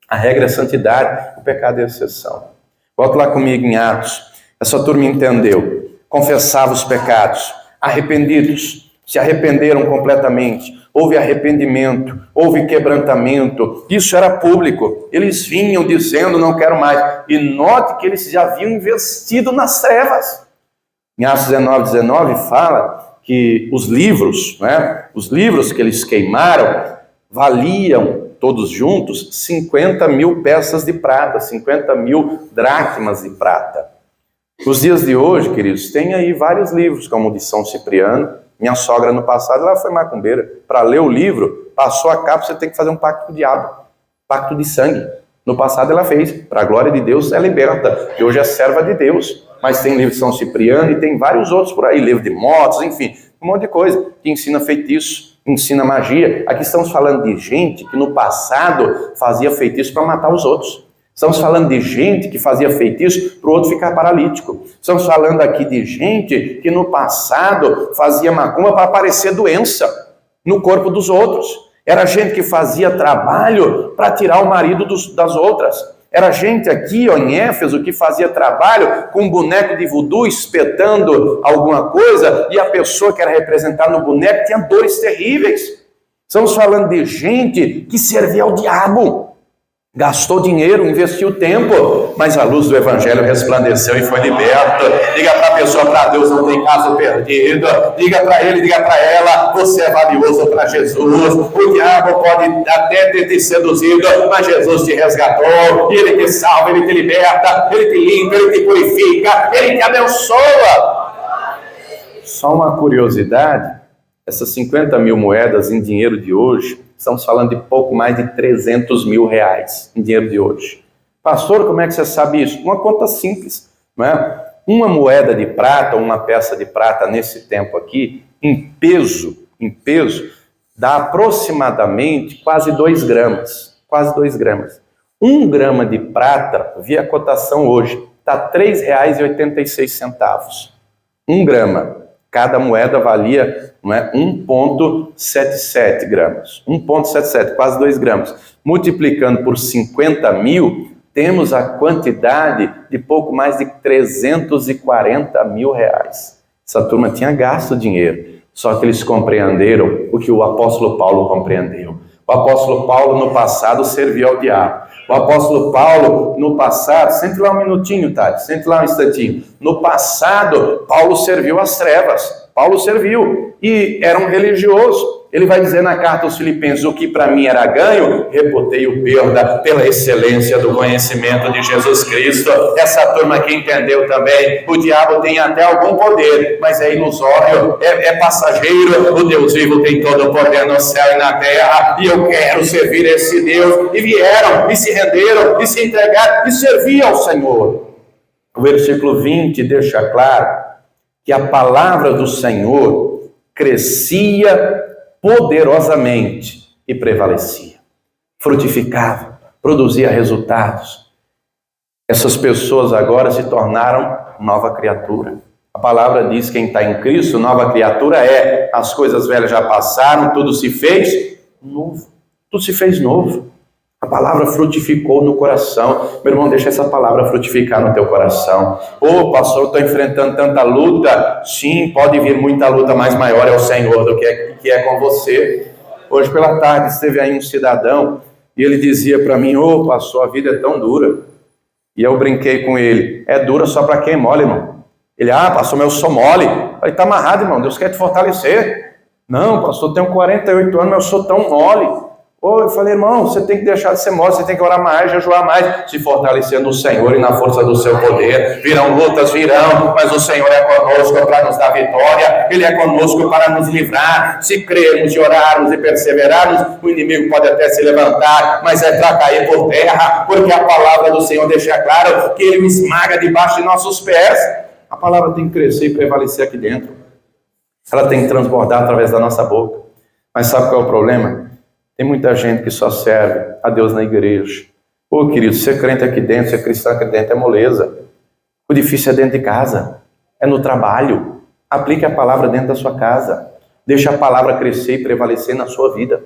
A regra é santidade, o pecado é exceção. Volta lá comigo em Atos, essa turma entendeu. Confessava os pecados, arrependidos, se arrependeram completamente, houve arrependimento, houve quebrantamento, isso era público, eles vinham dizendo não quero mais, e note que eles já haviam investido nas trevas. Em Atos 19:19 fala que os livros, né, os livros que eles queimaram, valiam todos juntos 50 mil peças de prata, 50 mil dracmas de prata. Nos dias de hoje, queridos, tem aí vários livros, como o de São Cipriano. Minha sogra, no passado, ela foi macumbeira. Para ler o livro, passou a capa, você tem que fazer um pacto com o diabo. Pacto de sangue. No passado ela fez. Para a glória de Deus, é liberta. E hoje é serva de Deus. Mas tem livro de São Cipriano e tem vários outros por aí. Livro de motos, enfim. Um monte de coisa que ensina feitiço, ensina magia. Aqui estamos falando de gente que no passado fazia feitiço para matar os outros. Estamos falando de gente que fazia feitiço para o outro ficar paralítico. Estamos falando aqui de gente que no passado fazia macumba para aparecer doença no corpo dos outros. Era gente que fazia trabalho para tirar o marido das outras. Era gente aqui, ó, em Éfeso, que fazia trabalho com um boneco de voodoo espetando alguma coisa, e a pessoa que era representada no boneco tinha dores terríveis. Estamos falando de gente que servia ao diabo. Gastou dinheiro, investiu tempo, mas a luz do Evangelho resplandeceu e foi liberta. Diga para a pessoa, para Deus não tem caso perdido. Diga para ele, diga para ela, você é valioso para Jesus. O diabo pode até ter te seduzido, mas Jesus te resgatou. E ele te salva, ele te liberta, ele te limpa, ele te purifica, ele te abençoa. Só uma curiosidade, essas 50 mil moedas em dinheiro de hoje, estamos falando de pouco mais de 300 mil reais em dinheiro de hoje. Pastor, como é que você sabe isso? Uma conta simples, não é? Uma moeda de prata, uma peça de prata nesse tempo aqui, em peso, dá aproximadamente quase 2 gramas. Quase 2 gramas. 1 grama de prata, via a cotação hoje, está R$ 3,86. 1 grama. Cada moeda valia, não é, 1,77 gramas. 1,77, quase 2 gramas. Multiplicando por 50 mil, temos a quantidade de pouco mais de 340 mil reais. Essa turma tinha gasto dinheiro, só que eles compreenderam o que o apóstolo Paulo compreendeu. O apóstolo Paulo, no passado, serviu ao diabo. O apóstolo Paulo, no passado, sente lá um minutinho, Tati, sente lá um instantinho. No passado, Paulo serviu às trevas. Paulo serviu e era um religioso. Ele vai dizer na carta aos Filipenses, o que para mim era ganho, reputei-o perda pela excelência do conhecimento de Jesus Cristo. Essa turma que entendeu também, o diabo tem até algum poder, mas é ilusório, é passageiro. O Deus vivo tem todo o poder no céu e na terra, e eu quero servir esse Deus. E vieram, e se renderam, e se entregaram, e serviam ao Senhor. O versículo 20 deixa claro que a palavra do Senhor crescia poderosamente e prevalecia, frutificava, produzia resultados. Essas pessoas agora se tornaram nova criatura. A palavra diz: quem está em Cristo, nova criatura é. As coisas velhas já passaram, tudo se fez novo. Tudo se fez novo. A palavra frutificou no coração. Meu irmão, deixa essa palavra frutificar no teu coração. Ô, pastor, estou enfrentando tanta luta. Sim, pode vir muita luta, mas maior é o Senhor do que é com você. Hoje pela tarde esteve aí um cidadão e ele dizia para mim: ô, pastor, a vida é tão dura. E eu brinquei com ele: é dura só para quem é mole, irmão. Ele: pastor, mas eu sou mole. Eu falei: tá amarrado, irmão, Deus quer te fortalecer. Não, pastor, eu tenho 48 anos, mas eu sou tão mole. Eu falei: irmão, você tem que deixar de ser mole, você tem que orar mais, jejuar mais, se fortalecer no Senhor e na força do seu poder. Virão lutas, mas o Senhor é conosco para nos dar vitória, Ele é conosco para nos livrar. Se crermos e orarmos e perseverarmos, o inimigo pode até se levantar, mas é para cair por terra, porque a palavra do Senhor deixa claro que Ele o esmaga debaixo de nossos pés. A palavra tem que crescer e prevalecer aqui dentro. Ela tem que transbordar através da nossa boca. Mas sabe qual é o problema? Tem muita gente que só serve a Deus na igreja. Ô, querido, ser crente aqui dentro, ser cristão aqui dentro é moleza. O difícil é dentro de casa, é no trabalho. Aplique a palavra dentro da sua casa. Deixa a palavra crescer e prevalecer na sua vida.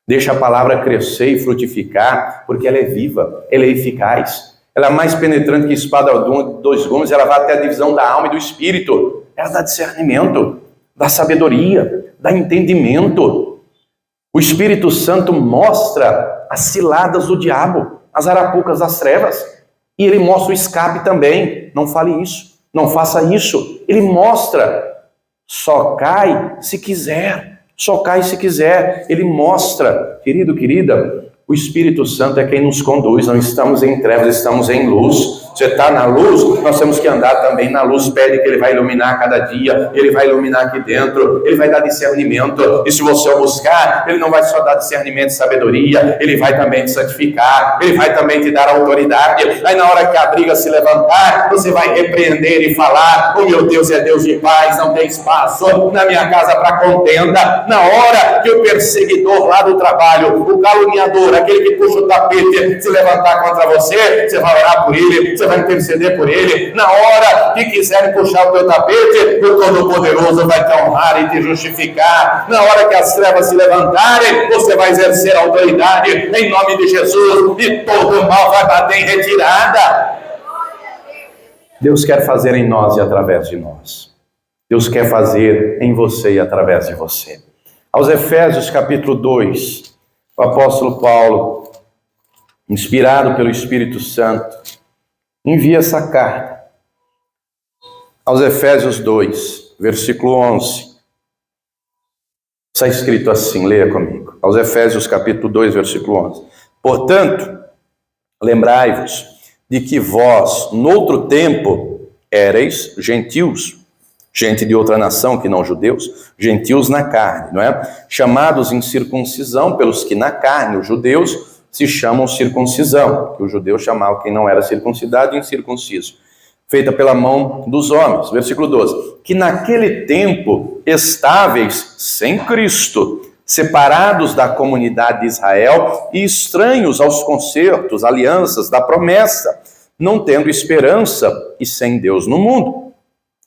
Deixa a palavra crescer e frutificar, porque ela é viva, ela é eficaz. Ela é mais penetrante que espada de 2 gumes, ela vai até a divisão da alma e do espírito. Ela dá discernimento, dá sabedoria, dá entendimento. O Espírito Santo mostra as ciladas do diabo, as arapucas das trevas. E ele mostra o escape também. Não fale isso, não faça isso. Ele mostra. Só cai se quiser. Só cai se quiser. Ele mostra. Querido, querida, o Espírito Santo é quem nos conduz. Não estamos em trevas, estamos em luz. Você está na luz, nós temos que andar também na luz. Pede que Ele vai iluminar cada dia, Ele vai iluminar aqui dentro, Ele vai dar discernimento. E se você o buscar, Ele não vai só dar discernimento e sabedoria, Ele vai também te santificar, Ele vai também te dar autoridade. Aí na hora que a briga se levantar, você vai repreender e falar: o meu Deus é Deus de paz, não tem espaço na minha casa para contenda. Na hora que o perseguidor lá do trabalho, o caluniador, opositor, aquele que puxa o tapete, se levantar contra você, você vai orar por ele, você vai interceder por ele. Na hora que quiserem puxar o teu tapete, o Todo-Poderoso vai te honrar e te justificar. Na hora que as trevas se levantarem, você vai exercer autoridade em nome de Jesus, e todo o mal vai bater em retirada. Deus quer fazer em nós e através de nós. Deus quer fazer em você e através de você. Aos Efésios capítulo 2, o apóstolo Paulo, inspirado pelo Espírito Santo, envia essa carta. Aos Efésios 2, versículo 11. Está escrito assim, leia comigo. Aos Efésios capítulo 2, versículo 11. Portanto, lembrai-vos de que vós, noutro tempo, éreis gentios, gente de outra nação que não judeus, gentios na carne, não é? Chamados em circuncisão pelos que na carne, os judeus, se chamam circuncisão, que os judeus chamavam quem não era circuncidado de incircunciso, feita pela mão dos homens. Versículo 12. Que naquele tempo estáveis sem Cristo, separados da comunidade de Israel e estranhos aos concertos, alianças da promessa, não tendo esperança e sem Deus no mundo.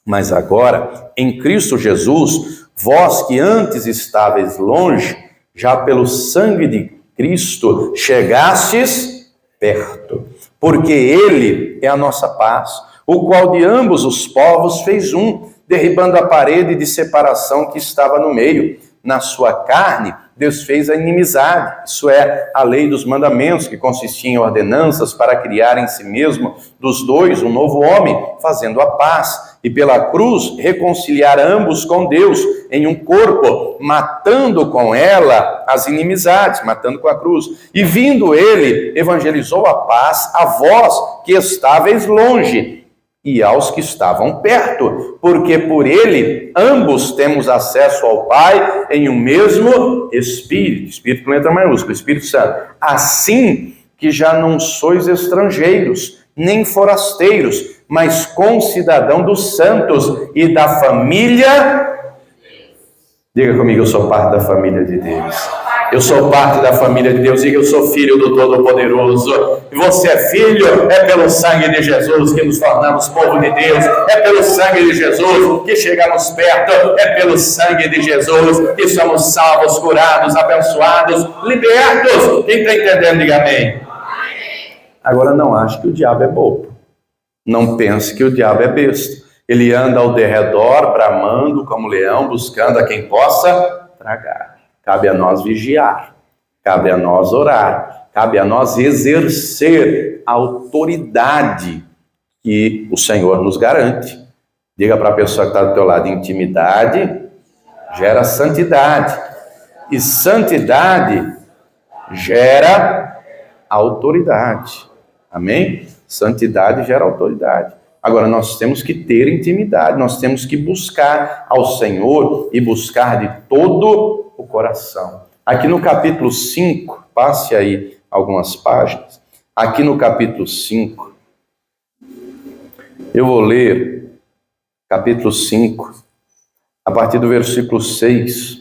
Mas agora, em Cristo Jesus, vós que antes estáveis longe, já pelo sangue de Cristo chegastes perto, porque Ele é a nossa paz, o qual de ambos os povos fez um, derribando a parede de separação que estava no meio. Na sua carne, Deus fez a inimizade, isso é, a lei dos mandamentos, que consistia em ordenanças para criar em si mesmo dos dois um novo homem, fazendo a paz, e pela cruz reconciliar ambos com Deus em um corpo, matando com ela as inimizades, matando com a cruz. E vindo ele, evangelizou a paz a vós que estáveis longe, e aos que estavam perto, porque por ele ambos temos acesso ao Pai em um mesmo Espírito, Espírito com letra maiúscula, Espírito Santo. Assim que já não sois estrangeiros, nem forasteiros, mas concidadão dos santos e da família. Diga comigo, eu sou parte da família de Deus. Eu sou parte da família de Deus. Diga, eu sou filho do Todo-Poderoso. E você é filho, é pelo sangue de Jesus que nos tornamos povo de Deus. É pelo sangue de Jesus que chegamos perto. É pelo sangue de Jesus que somos salvos, curados, abençoados, libertos. Quem está entendendo, diga amém. Agora não ache que o diabo é bobo. Não pense que o diabo é besta. Ele anda ao derredor, bramando como leão, buscando a quem possa tragar. Cabe a nós vigiar, cabe a nós orar, cabe a nós exercer a autoridade que o Senhor nos garante. Diga para a pessoa que está do teu lado, intimidade gera santidade, e santidade gera autoridade. Amém? Santidade gera autoridade. Agora, nós temos que ter intimidade, nós temos que buscar ao Senhor e buscar de todo o coração. Aqui no capítulo 5, passe aí algumas páginas, aqui no capítulo 5, eu vou ler capítulo 5, a partir do versículo 6,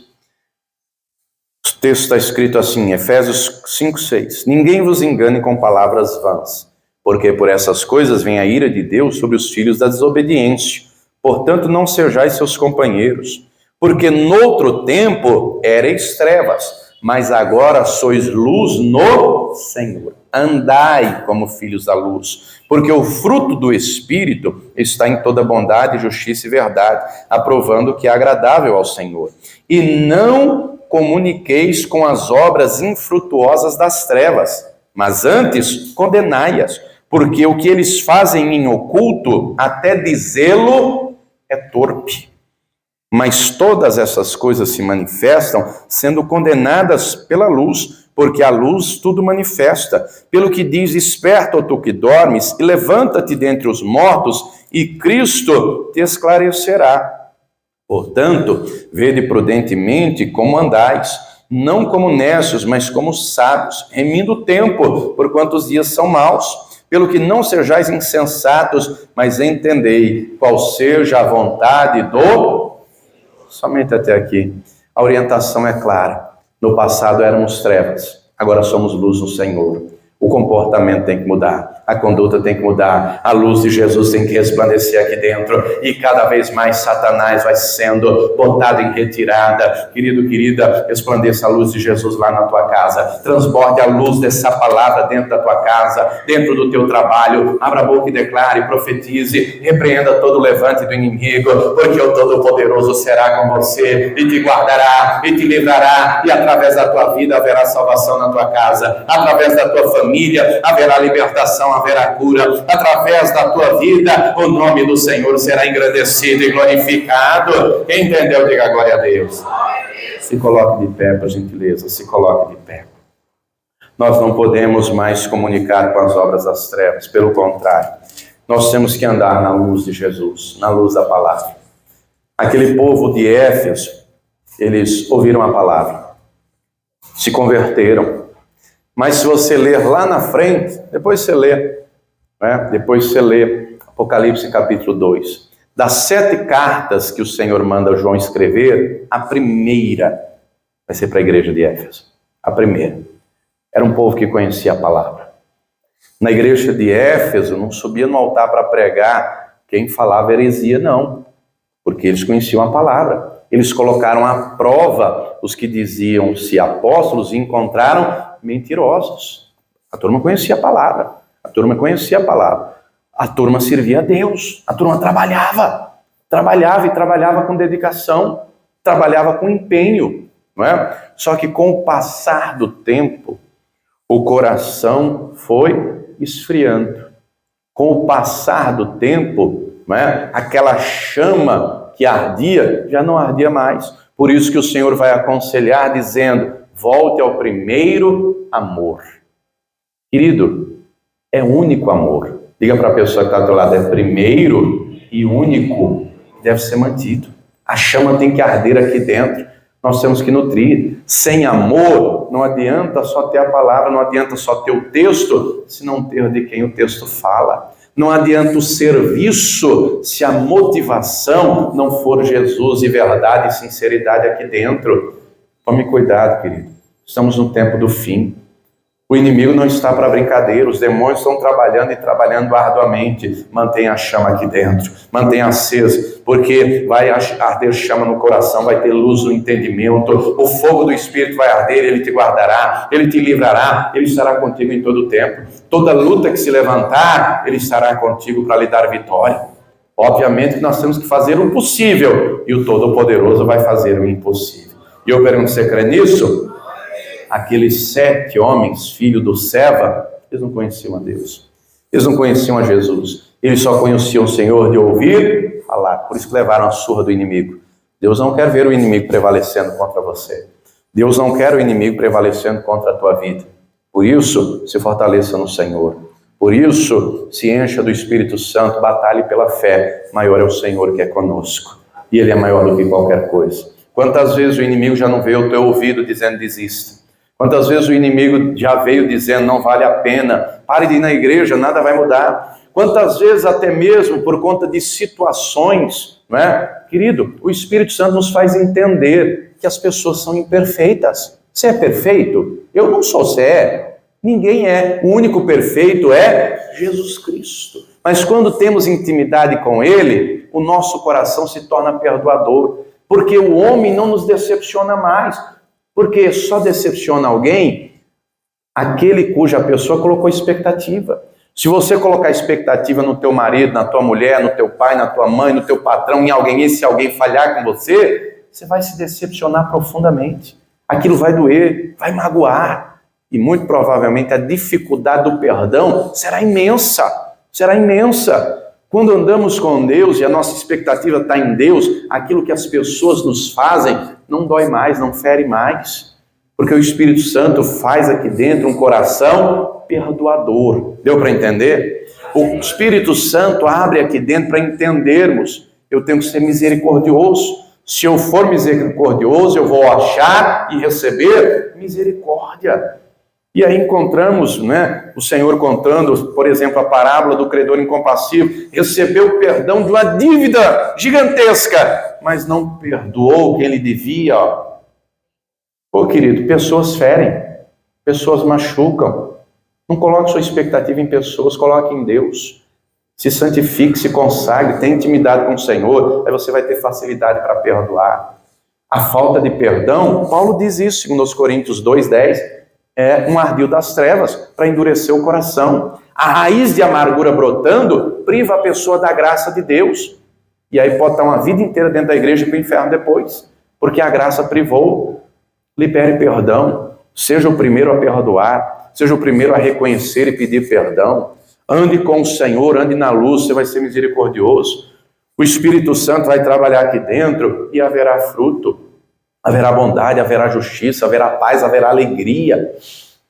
o texto está escrito assim, Efésios 5, 6, ninguém vos engane com palavras vãs, porque por essas coisas vem a ira de Deus sobre os filhos da desobediência. Portanto, não sejais seus companheiros, porque noutro tempo éreis trevas, mas agora sois luz no Senhor. Andai como filhos da luz, porque o fruto do Espírito está em toda bondade, justiça e verdade, aprovando o que é agradável ao Senhor. E não comuniqueis com as obras infrutuosas das trevas, mas antes condenai-as, porque o que eles fazem em oculto, até dizê-lo, é torpe. Mas todas essas coisas se manifestam sendo condenadas pela luz, porque a luz tudo manifesta. Pelo que diz, desperta, ó tu que dormes, e levanta-te dentre os mortos, e Cristo te esclarecerá. Portanto, vede prudentemente como andais, não como necios, mas como sábios, remindo o tempo, porquanto os dias são maus. Pelo que não sejais insensatos, mas entendei qual seja a vontade do... Somente até aqui. A orientação é clara. No passado éramos trevas, Agora somos luz no Senhor. O comportamento tem que mudar, a conduta tem que mudar, a luz de Jesus tem que resplandecer aqui dentro, e cada vez mais Satanás vai sendo botado em retirada. Querido, querida, resplandeça a luz de Jesus lá na tua casa, transborde a luz dessa palavra dentro da tua casa, dentro do teu trabalho. Abra a boca e declare, profetize, repreenda todo o levante do inimigo, porque o Todo-Poderoso será com você, e te guardará, e te livrará, e através da tua vida haverá salvação na tua casa, através da tua família haverá libertação, haverá cura, através da tua vida o nome do Senhor será engrandecido e glorificado. Quem entendeu, diga glória a Deus. Se coloque de pé, por gentileza, se coloque de pé. Nós não podemos mais comunicar com as obras das trevas, pelo contrário, nós temos que andar na luz de Jesus, na luz da palavra. Aquele povo de Éfeso, eles ouviram a palavra, se converteram. Mas se você ler lá na frente, depois você lê, né? Depois você lê Apocalipse capítulo 2. Das 7 cartas que o Senhor manda João escrever, a primeira vai ser para a igreja de Éfeso. A primeira. Era um povo que conhecia a palavra. Na igreja de Éfeso não subia no altar para pregar quem falava heresia, não. Porque eles conheciam a palavra. Eles colocaram à prova os que diziam-se apóstolos e encontraram mentirosos. A turma conhecia a palavra. A turma conhecia a palavra. A turma servia a Deus. A turma trabalhava. Trabalhava e trabalhava com dedicação. Trabalhava com empenho. Não é? Só que com o passar do tempo, o coração foi esfriando. Com o passar do tempo, não é? Aquela chama que ardia, já não ardia mais. Por isso que o Senhor vai aconselhar dizendo, volte ao primeiro amor. Querido, é único amor. Diga para a pessoa que está do teu lado, é primeiro e único, deve ser mantido. A chama tem que arder aqui dentro. Nós temos que nutrir. Sem amor, não adianta só ter a palavra, não adianta só ter o texto, se não ter de quem o texto fala. Não adianta o serviço se a motivação não for Jesus e verdade e sinceridade aqui dentro. Tome cuidado, querido. Estamos no tempo do fim. O inimigo não está para brincadeira. Os demônios estão trabalhando e trabalhando arduamente. Mantenha a chama aqui dentro. Mantenha acesa, porque vai arder chama no coração, vai ter luz no entendimento. O fogo do Espírito vai arder, ele te guardará, ele te livrará, ele estará contigo em todo o tempo. Toda luta que se levantar, ele estará contigo para lhe dar vitória. Obviamente que nós temos que fazer o possível e o Todo-Poderoso vai fazer o impossível. E eu pergunto, você crê nisso? Aqueles 7 homens, filhos do Seva, eles não conheciam a Deus. Eles não conheciam a Jesus. Eles só conheciam o Senhor de ouvir falar. Por isso que levaram a surra do inimigo. Deus não quer ver o inimigo prevalecendo contra você. Deus não quer o inimigo prevalecendo contra a tua vida. Por isso, se fortaleça no Senhor. Por isso, se encha do Espírito Santo, batalhe pela fé. Maior é o Senhor que é conosco. E Ele é maior do que qualquer coisa. Quantas vezes o inimigo já não veio ao teu ouvido dizendo desista? Quantas vezes o inimigo já veio dizendo não vale a pena, pare de ir na igreja, nada vai mudar. Quantas vezes até mesmo por conta de situações, não é? Querido, o Espírito Santo nos faz entender que as pessoas são imperfeitas. Você é perfeito? Eu não sou, você é. Ninguém é. O único perfeito é Jesus Cristo. Mas quando temos intimidade com Ele, o nosso coração se torna perdoador. Porque o homem não nos decepciona mais. Porque só decepciona alguém aquele cuja pessoa colocou expectativa. Se você colocar expectativa no teu marido, na tua mulher, no teu pai, na tua mãe, no teu patrão, em alguém, e se alguém falhar com você, você vai se decepcionar profundamente. Aquilo vai doer, vai magoar. E muito provavelmente a dificuldade do perdão será imensa. Será imensa. Quando andamos com Deus e a nossa expectativa está em Deus, aquilo que as pessoas nos fazem não dói mais, não fere mais. Porque o Espírito Santo faz aqui dentro um coração perdoador. Deu para entender? O Espírito Santo abre aqui dentro para entendermos. Eu tenho que ser misericordioso. Se eu for misericordioso, eu vou achar e receber misericórdia. E aí encontramos, né, o Senhor contando, por exemplo, a parábola do credor incompassivo. Recebeu o perdão de uma dívida gigantesca, mas não perdoou quem lhe devia. Querido, pessoas ferem. Pessoas machucam. Não coloque sua expectativa em pessoas, coloque em Deus. Se santifique, se consagre, tenha intimidade com o Senhor, aí você vai ter facilidade para perdoar. A falta de perdão, Paulo diz isso, 2 Coríntios 2:10, é um ardil das trevas para endurecer o coração. A raiz de amargura brotando priva a pessoa da graça de Deus. E aí pode estar uma vida inteira dentro da igreja para o inferno depois, porque a graça privou. Libere perdão, seja o primeiro a perdoar, seja o primeiro a reconhecer e pedir perdão. Ande com o Senhor, ande na luz, você vai ser misericordioso. O Espírito Santo vai trabalhar aqui dentro e haverá fruto. Haverá bondade, haverá justiça, haverá paz, haverá alegria.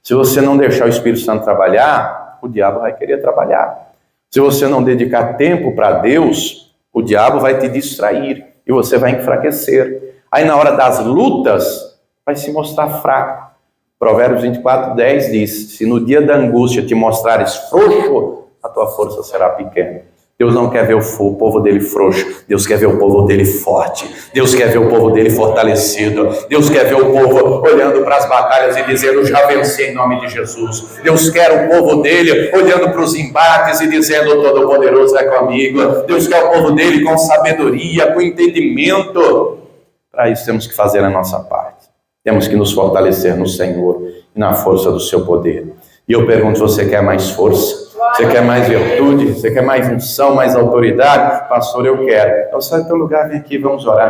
Se você não deixar o Espírito Santo trabalhar, o diabo vai querer trabalhar. Se você não dedicar tempo para Deus, o diabo vai te distrair e você vai enfraquecer. Aí na hora das lutas, vai se mostrar fraco. Provérbios 24:10 diz: se no dia da angústia te mostrares frouxo, a tua força será pequena. Deus não quer ver o povo dele frouxo, Deus quer ver o povo dele forte, Deus quer ver o povo dele fortalecido, Deus quer ver o povo olhando para as batalhas e dizendo: já venci em nome de Jesus. Deus quer o povo dele olhando para os embates e dizendo: o Todo-Poderoso é comigo. Deus quer o povo dele com sabedoria, com entendimento. Para isso temos que fazer a nossa parte. Temos que nos fortalecer no Senhor e na força do seu poder. E eu pergunto: você quer mais força? Você quer mais virtude? Você quer mais unção, mais autoridade? Pastor, eu quero. Então sai do teu lugar, vem aqui, vamos orar.